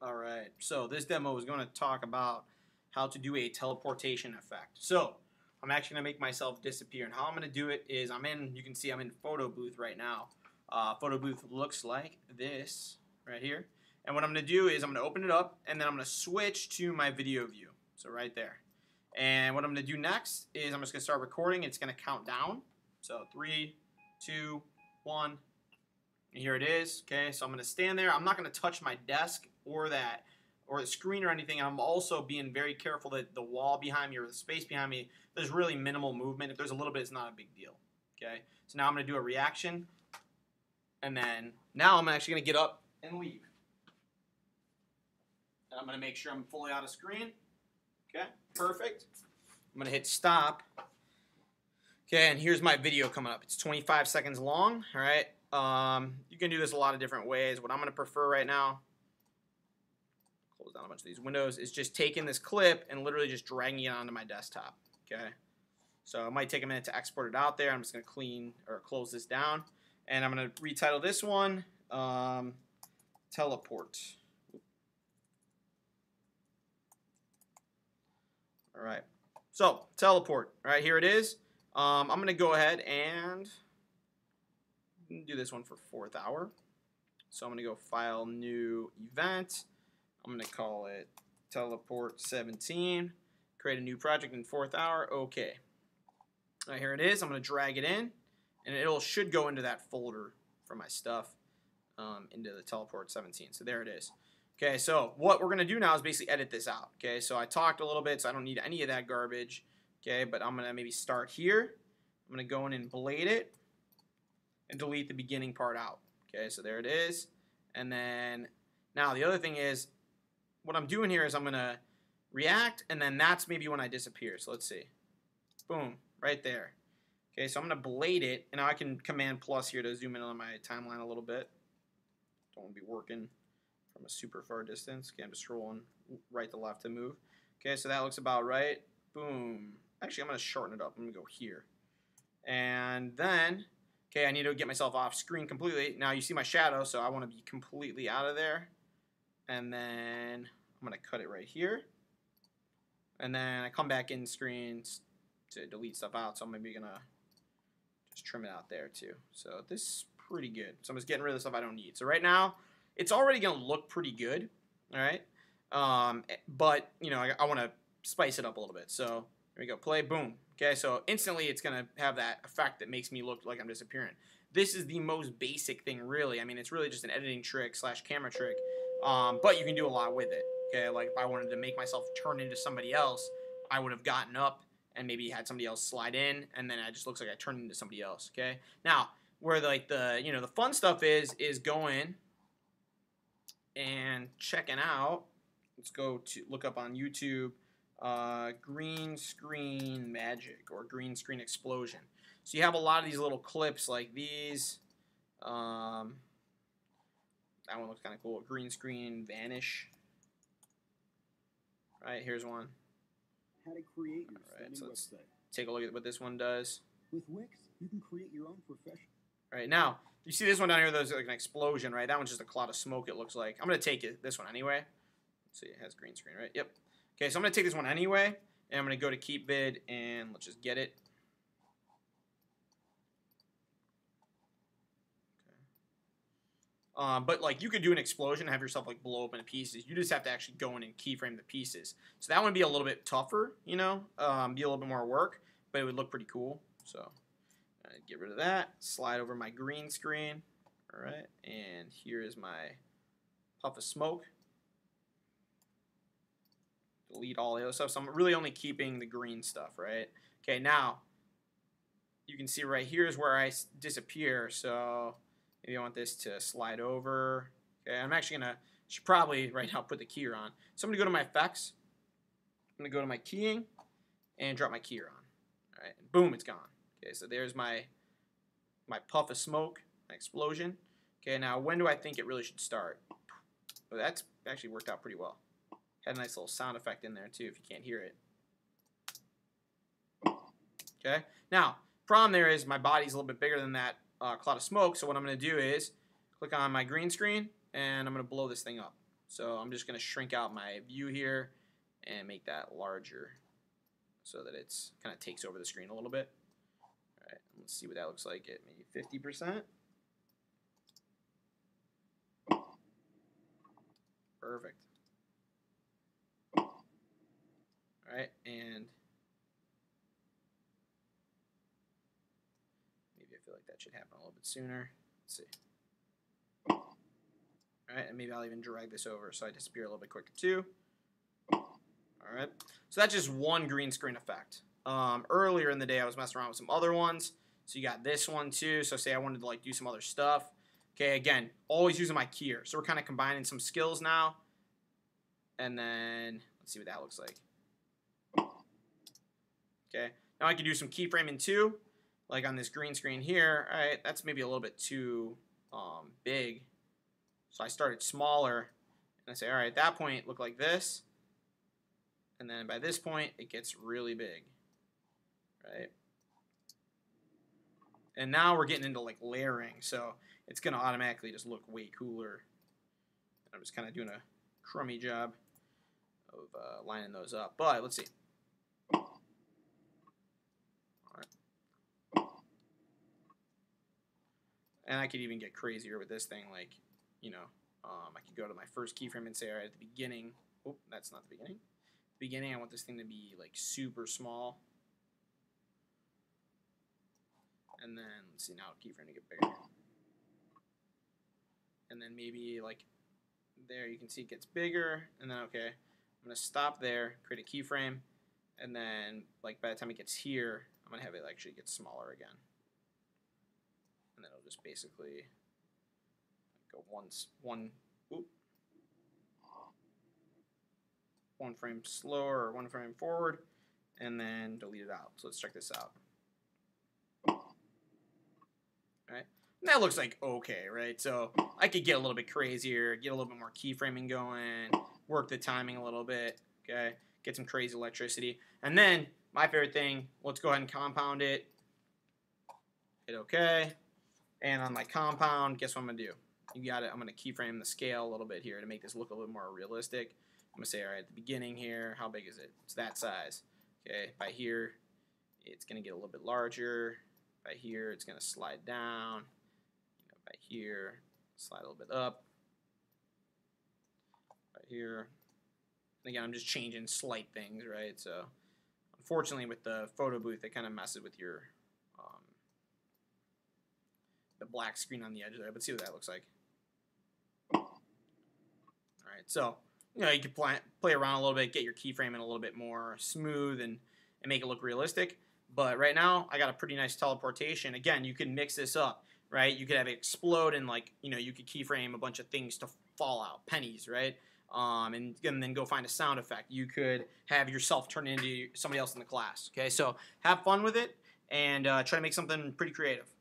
All right, so this demo is going to talk about how to do a teleportation effect. So I'm actually going to make myself disappear, and how I'm going to do it is you can see I'm in Photo Booth right now. Photo Booth looks like this right here. And what I'm going to do is I'm going to open it up, and then I'm going to switch to my video view. So right there. And what I'm going to do next is I'm just going to start recording. It's going to count down. So 3, 2, 1. And here it is. Okay, so I'm going to stand there. I'm not going to touch my desk or the screen or anything. I'm also being very careful that the wall behind me or the space behind me, there's really minimal movement. If there's a little bit, it's not a big deal. Okay, so now I'm going to do a reaction, and then now I'm actually going to get up and leave. And I'm going to make sure I'm fully out of screen. Okay, perfect. I'm going to hit stop. Okay, and here's my video coming up. It's 25 seconds long. All right. You can do this a lot of different ways. What I'm going to prefer right now, close down a bunch of these windows, is just taking this clip and literally just dragging it onto my desktop. Okay, so it might take a minute to export it out there. I'm just going to close this down, and I'm going to retitle this one Teleport. All right, so teleport. All right, here it is. I'm going to go ahead and do this one for 4th hour. So I'm going to go File, New Event. I'm going to call it Teleport 17. Create a new project in 4th hour. Okay. All right, here it is. I'm going to drag it in, and it should go into that folder for my stuff, into the Teleport 17. So there it is. Okay, so what we're going to do now is basically edit this out. Okay, so I talked a little bit, so I don't need any of that garbage. Okay, but I'm going to maybe start here. I'm going to go in and blade it and delete the beginning part out. Okay, so there it is. And then now the other thing is, what I'm doing here is I'm going to react, and then that's maybe when I disappear. So let's see. Boom, right there. Okay, so I'm going to blade it, and now I can Command plus here to zoom in on my timeline a little bit. Don't want to be working from a super far distance. Okay, I'm just scrolling right to left to move. Okay, so that looks about right. Boom. Actually, I'm going to shorten it up. I'm going to go here. And then, okay, I need to get myself off screen completely. Now you see my shadow, so I want to be completely out of there. And then I'm going to cut it right here. And then I come back in screens to delete stuff out, so I'm maybe going to just trim it out there too. So this is pretty good. So I'm just getting rid of the stuff I don't need. So right now, it's already going to look pretty good, all right? But, you know, I want to spice it up a little bit. So here we go, play, boom. Okay, so instantly it's going to have that effect that makes me look like I'm disappearing. This is the most basic thing, really. I mean, it's really just an editing trick / camera trick, but you can do a lot with it. Okay, like if I wanted to make myself turn into somebody else, I would have gotten up and maybe had somebody else slide in, and then it just looks like I turned into somebody else. Okay, now where the fun stuff is going and checking out. Let's go to look up on YouTube. Green screen magic or green screen explosion. So you have a lot of these little clips like these. That one looks kind of cool. Green screen vanish. All right, here's one. How to create your Alright, so let's website. take a look at what this one does. With Wix, you can create your own profession. All right, now you see this one down here. There's like an explosion, right? That one's just a cloud of smoke. It looks like. I'm gonna take this one anyway. Let's see, it has green screen, right? Yep. Okay, so I'm going to take this one anyway, and I'm going to go to Keep Vid, and let's just get it. Okay. But, like, you could do an explosion and have yourself, like, blow up into pieces. You just have to actually go in and keyframe the pieces. So that one would be a little bit tougher, you know, be a little bit more work, but it would look pretty cool. So get rid of that, slide over my green screen, all right, and here is my puff of smoke. Delete all the other stuff. So I'm really only keeping the green stuff, right? Okay, now you can see right here is where I disappear. So maybe I want this to slide over. Okay, I'm actually should probably right now put the keyer on. So I'm gonna go to my effects. I'm gonna go to my keying and drop my keyer on. All right, and boom, it's gone. Okay, so there's my puff of smoke, my explosion. Okay, now when do I think it really should start? Well, that's actually worked out pretty well. Had a nice little sound effect in there too if you can't hear it. Okay, now problem there is my body's a little bit bigger than that cloud of smoke, so what I'm going to do is click on my green screen and I'm going to blow this thing up. So I'm just going to shrink out my view here and make that larger so that it's kind of takes over the screen a little bit. All right, let's see what that looks like at maybe 50%. Perfect. All right, and maybe I feel like that should happen a little bit sooner. Let's see. All right, and maybe I'll even drag this over so I disappear a little bit quicker too. All right, so that's just one green screen effect. Earlier in the day, I was messing around with some other ones. So you got this one too. So say I wanted to like do some other stuff. Okay, again, always using my key here. So we're kind of combining some skills now. And then let's see what that looks like. Okay, now I can do some keyframing too, like on this green screen here. All right, that's maybe a little bit too big. So I started smaller, and I say, all right, at that point, look like this. And then by this point, it gets really big, right? And now we're getting into like layering, so it's gonna automatically just look way cooler. I'm just kind of doing a crummy job of lining those up, but let's see. All right. And I could even get crazier with this thing, like, you know, I could go to my first keyframe and say, all right, at the beginning, oh, that's not the beginning. Beginning, I want this thing to be like super small. And then, let's see, now keyframe to get bigger. And then maybe like there you can see it gets bigger, and then okay, I'm gonna stop there, create a keyframe, and then like by the time it gets here, I'm gonna have it actually get smaller again. And then it'll just basically go one frame slower or one frame forward, and then delete it out. So let's check this out. Right? And that looks like okay, right? So I could get a little bit crazier, get a little bit more keyframing going, work the timing a little bit, okay? Get some crazy electricity. And then, my favorite thing, let's go ahead and compound it. Hit okay. And on my compound, guess what I'm going to do? You got it. I'm going to keyframe the scale a little bit here to make this look a little bit more realistic. I'm going to say, all right, at the beginning here, how big is it? It's that size. Okay, by here, it's going to get a little bit larger. By here, it's going to slide down. By here, slide a little bit up. Right here. And again, I'm just changing slight things, right? So, unfortunately, with the photo booth, it kind of messes with your the black screen on the edge there. But see what that looks like. All right, so you know you can play around a little bit, get your keyframing a little bit more smooth, and make it look realistic. But right now, I got a pretty nice teleportation. Again, you can mix this up, right? You could have it explode and like, you know, you could keyframe a bunch of things to fall out, pennies, right? And then go find a sound effect. You could have yourself turn into somebody else in the class, okay? So have fun with it and try to make something pretty creative.